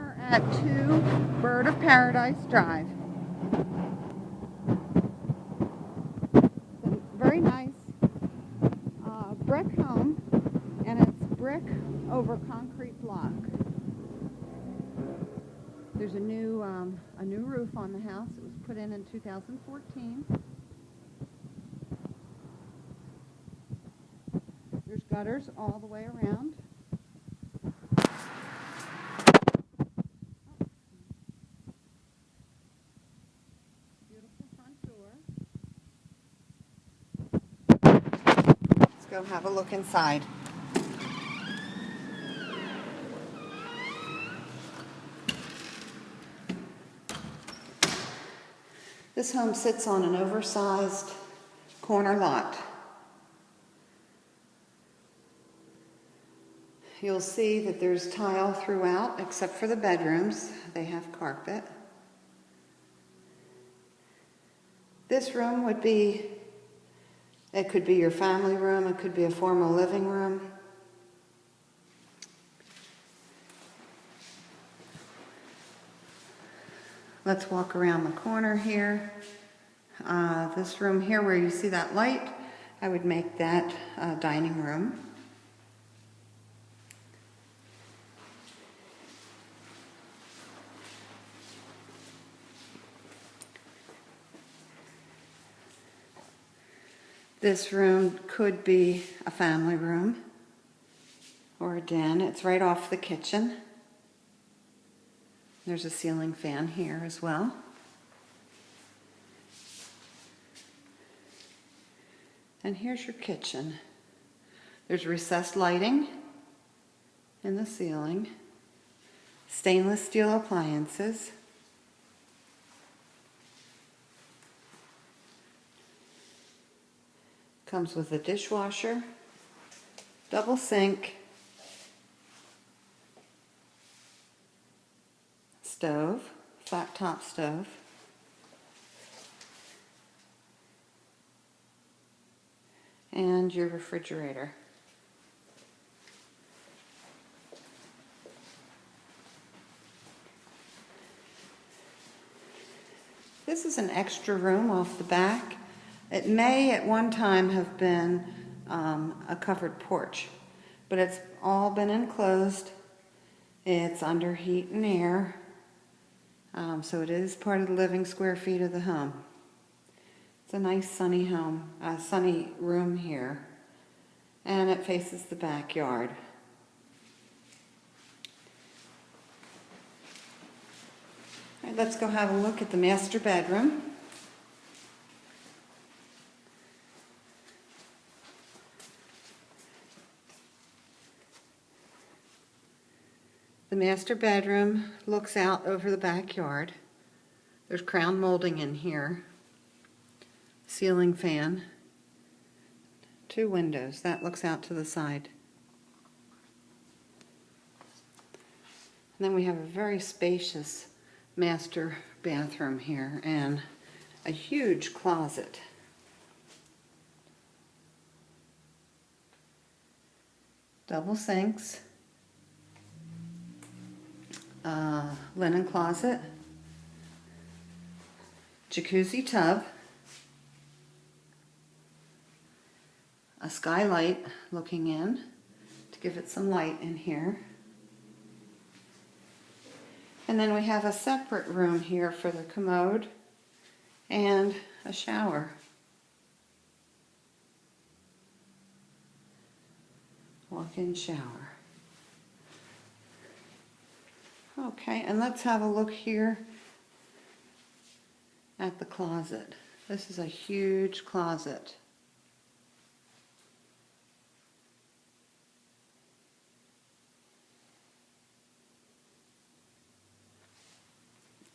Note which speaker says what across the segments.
Speaker 1: are at 2 Bird of Paradise Drive. It's a very nice brick home, and it's brick over concrete block. There's a new roof on the house. It was put in 2014. There's gutters all the way around. Beautiful front door. Let's go have a look inside. This home sits on an oversized corner lot. You'll see that there's tile throughout, except for the bedrooms. They have carpet. This room would be, it could be your family room, it could be a formal living room. Let's walk around the corner here. This room here where you see that light, I would make that dining room. This room could be a family room or a den. It's right off the kitchen. There's a ceiling fan here as well. And here's your kitchen. There's recessed lighting in the ceiling, stainless steel appliances, comes with a dishwasher, double sink, stove, flat top stove, and your refrigerator. This is an extra room off the back. It may at one time have been a covered porch, but it's all been enclosed. It's under heat and air, so it is part of the living square feet of the home. It's a nice sunny home, sunny room here, and it faces the backyard. All right, let's go have a look at the master bedroom. The master bedroom looks out over the backyard. There's crown molding in here. Ceiling fan. 2 windows. That looks out to the side. And then we have a very spacious master bathroom here and a huge closet. Double sinks. Linen closet, jacuzzi tub, a skylight looking in to give it some light in here. And then we have a separate room here for the commode and a shower. Walk-in shower. Okay, and let's have a look here at the closet. This is a huge closet.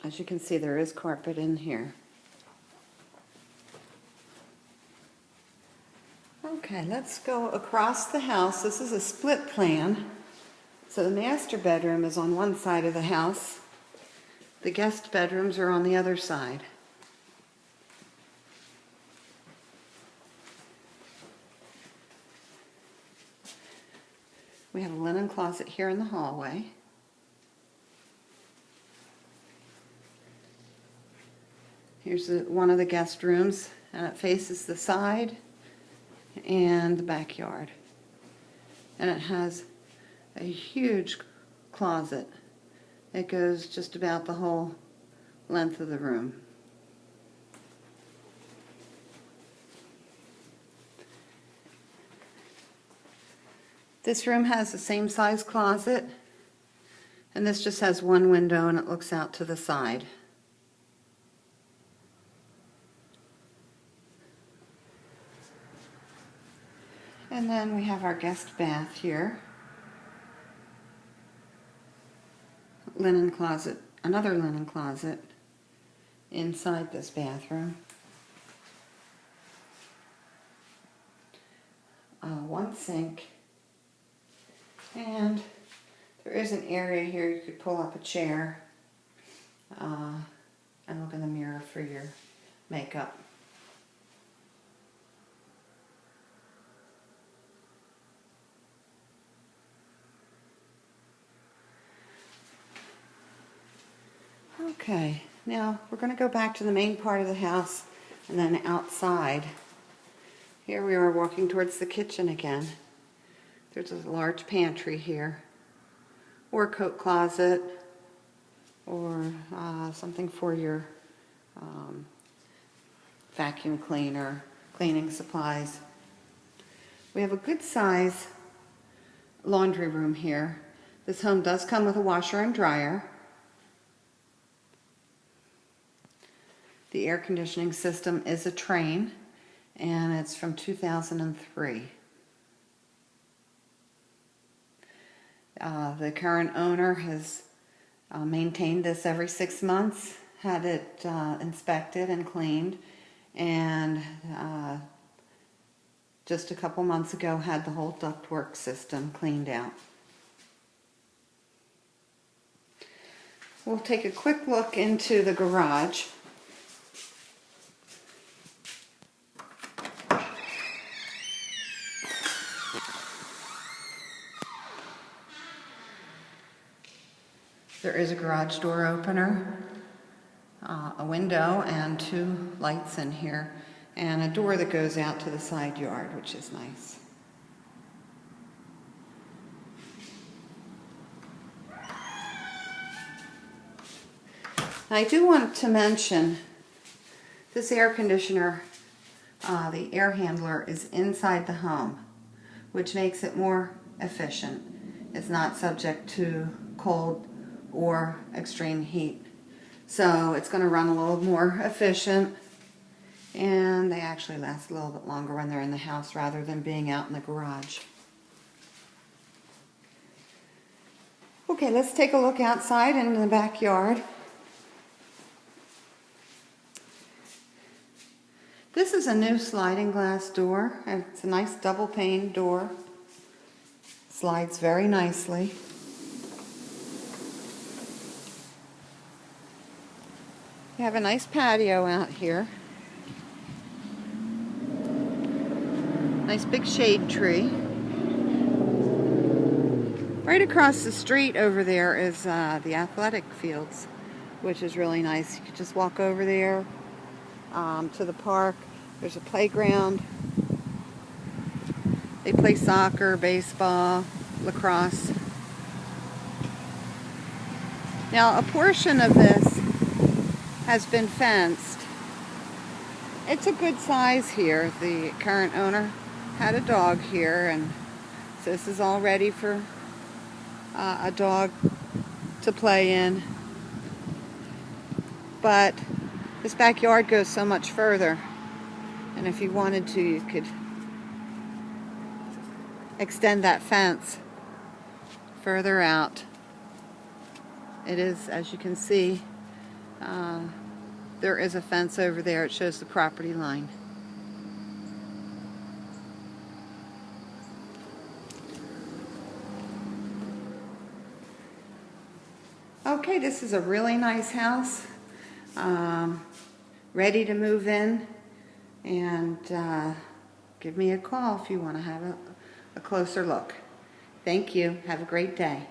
Speaker 1: As you can see, there is carpet in here. Okay, let's go across the house. This is a split plan. So the master bedroom is on one side of the house. The guest bedrooms are on the other side. We have a linen closet here in the hallway. Here's one of the guest rooms, and it faces the side and the backyard. And it has a huge closet. It goes just about the whole length of the room. This room has the same size closet, and this just has one window and it looks out to the side. And then we have our guest bath here. Linen closet, another linen closet inside this bathroom. One sink. And there is an area here you could pull up a chair and look in the mirror for your makeup. Okay, now we're going to go back to the main part of the house and then outside. Here we are walking towards the kitchen again. There's a large pantry here, or a coat closet, or something for your vacuum cleaner, cleaning supplies. We have a good size laundry room here. This home does come with a washer and dryer. The air conditioning system is a Train, and it's from 2003. The current owner has maintained this every 6 months, had it inspected and cleaned, and just a couple months ago had the whole ductwork system cleaned out. We'll take a quick look into the garage. There is a garage door opener, a window, and 2 lights in here, and a door that goes out to the side yard, which is nice. I do want to mention this air conditioner, the air handler is inside the home, which makes it more efficient. It's not subject to cold or extreme heat. So it's going to run a little more efficient, and they actually last a little bit longer when they're in the house rather than being out in the garage. Okay, let's take a look outside in the backyard. This is a new sliding glass door. It's a nice double pane door. Slides very nicely. We have a nice patio out here. Nice big shade tree. Right across the street over there is the athletic fields, which is really nice. You could just walk over there to the park. There's a playground. They play soccer, baseball, lacrosse. Now, a portion of this has been fenced. It's a good size here. The current owner had a dog here, and so this is all ready for a dog to play in. But this backyard goes so much further, and if you wanted to, you could extend that fence further out. It is, as you can see, there is a fence over there. It shows the property line. Okay, this is a really nice house. Ready to move in, and give me a call if you want to have a closer look. Thank you. Have a great day.